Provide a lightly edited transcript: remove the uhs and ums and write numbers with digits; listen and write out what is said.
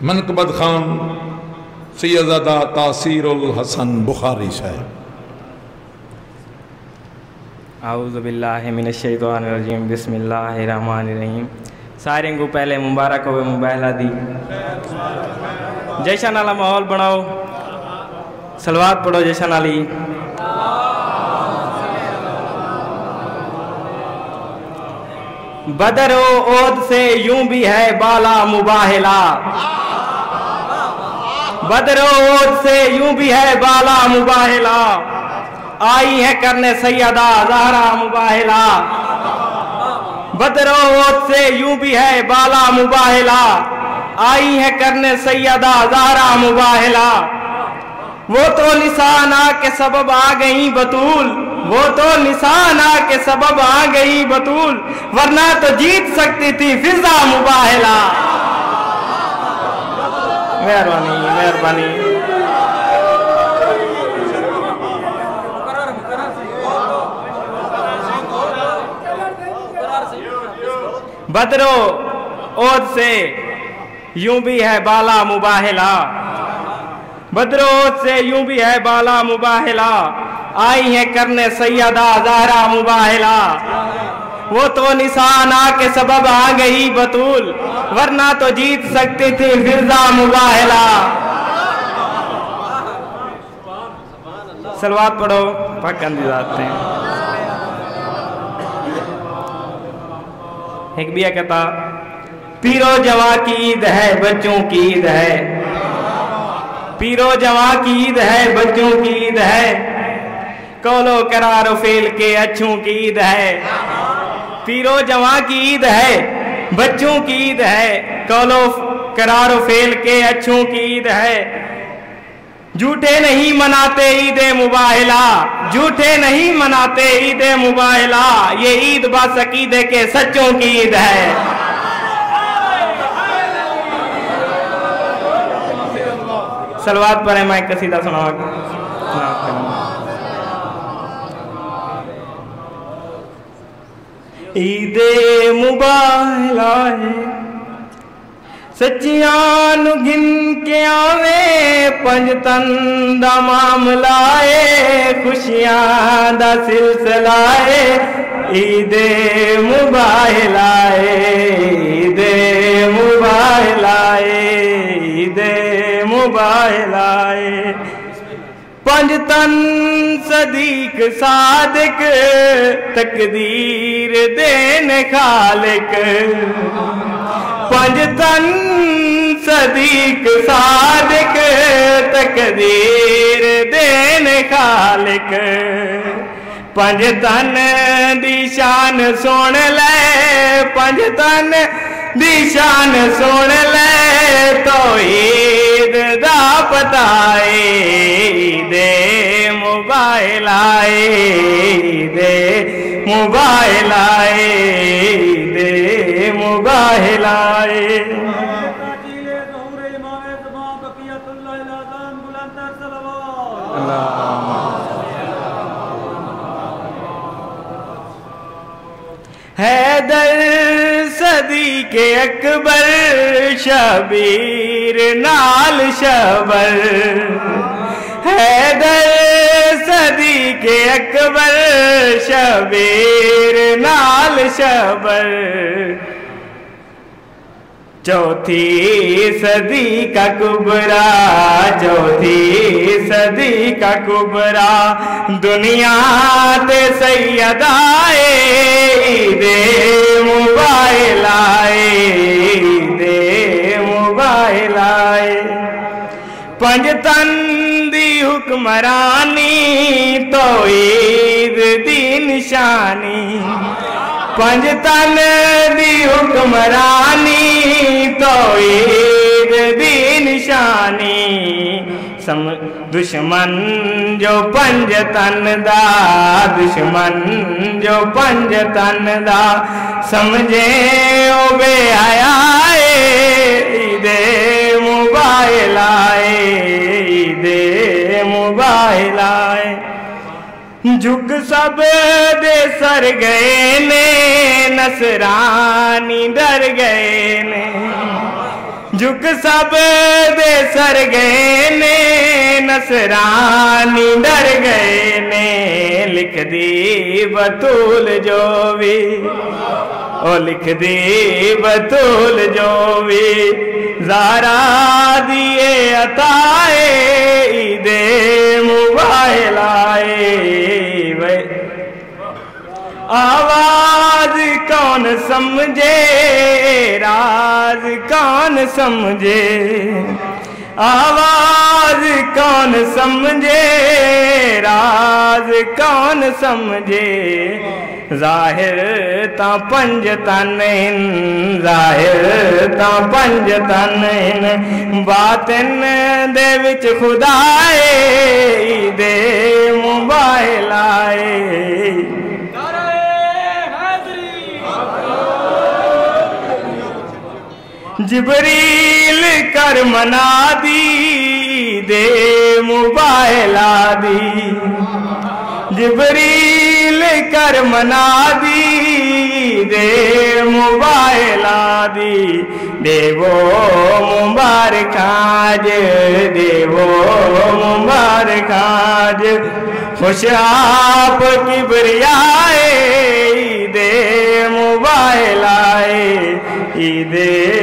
منقبت خان سیدزادہ تاثیر الحسن بخاری صاحب۔ اعوذ باللہ من الشیطان الرجیم، بسم اللہ الرحمن الرحیم۔ سارے کو پہلے مبارک ہوئے مباہلہ دی، جشن والا ماحول بناؤ، صلوات پڑھو جشن والی۔ بدر و احد سے یوں بھی ہے بالا مباہلہ، بدر و احد سے یوں بھی ہے بالا مباہلہ، آئی ہے کرنے سیدہ زہرا مباہلہ۔ بدر و احد سے یوں بھی ہے بالا مباہلہ، آئی ہے کرنے سیدہ زہرا مباہلہ۔ وہ تو نشانہ کے سبب آ گئی بطول، وہ تو نشانہ کے سبب آ گئی بطول، ورنہ تو جیت سکتی تھی فضا مباہلہ۔ مہربانی مہربانی۔ بدر و احد سے یوں بھی ہے بالا مباہلہ، بدر و احد سے یوں بھی ہے بالا مباہلہ، آئی ہے کرنے سیدہ زہرا مباہلہ۔ وہ تو نشانہ کے سبب آ گئی بطول، ورنہ تو جیت سکتی تھی فضا مباہلہ۔ صلوات پڑھو پاک اندازات ہیں۔ ایک بھی کہتا پیرو جواں کی عید ہے بچوں کی عید ہے، پیرو جواں کی عید ہے بچوں کی عید ہے، قول و قرار و فعل کے اچھوں کی عید ہے۔ پیرو جواں کی عید ہے بچوں کی عید ہے، قول و قرار و فعل کے اچھوں کی عید ہے۔ جھوٹے نہیں مناتے عید مباہلہ، جھوٹے نہیں مناتے عید مباہلہ، یہ عید باسعقیدے کے سچوں کی عید ہے۔ صلوات پر میں قصیدہ سناؤں گا۔ عید مباہلہ ہے سچیاں نو گن کے آوے، پنج تن دا معاملہ ہے، خوشیاں دا سلسلہ ہے، عید مباہلہ ہے، عید مباہلہ ہے، عید مباہلہ ہے۔ پنج تن صدیق صادق، تقدیر دین خالق، پنج تن صدیق صادق، تقدیر دین خالق، پنج تن دی شان سن لے، پنج تن دی شان سن لے، توحید دا پتہ ہے، عید مباہلہ ہے، عید مباہلہ ہے، عید مباہلہ ہے۔ حیدر صدیق اکبر، شبیر نال شبر، حیدر صدیق اکبر، شبیر نال شبر، چوتھی صدی کا کبرا، چوتھی صدی کا کبرا، دنیا تے سیدہ عید مباہلہ، عید مباہلہ۔ پنج تن دی حکمرانی، توحید دی نشانی، پنج تن دی حکمرانی، توحید دی نشانی، دشمن جو پنج تن دا، دشمن جو پنج تن دا، سمجھے او بے حیا، عید مباہلہ، عید مباہلہ۔ جھک سب دے سر گئے نے، نصرانی ڈر گئے نے، جھک سب دے سر گئے نے نصرانی ڈر گئے نے لکھ دی بطول جو بھی او لکھ دی بطول جو بھی زہرا دیے عطائے عید موبائل آئے آواز کون سمجھے راز کون سمجھے آواز کون سمجھے راز کون سمجھے ظاہر تا پنج تن ظاہر تا پنج تن باطن دے وچ خدائے دے موبائل آئے جبریل کر منادی دے موبائل آدی جبریل کر منادی دے موبائل آدی دیو مبارک آج دیو مبارک آج خوش آپ کبریائے دے موبائل آئے دے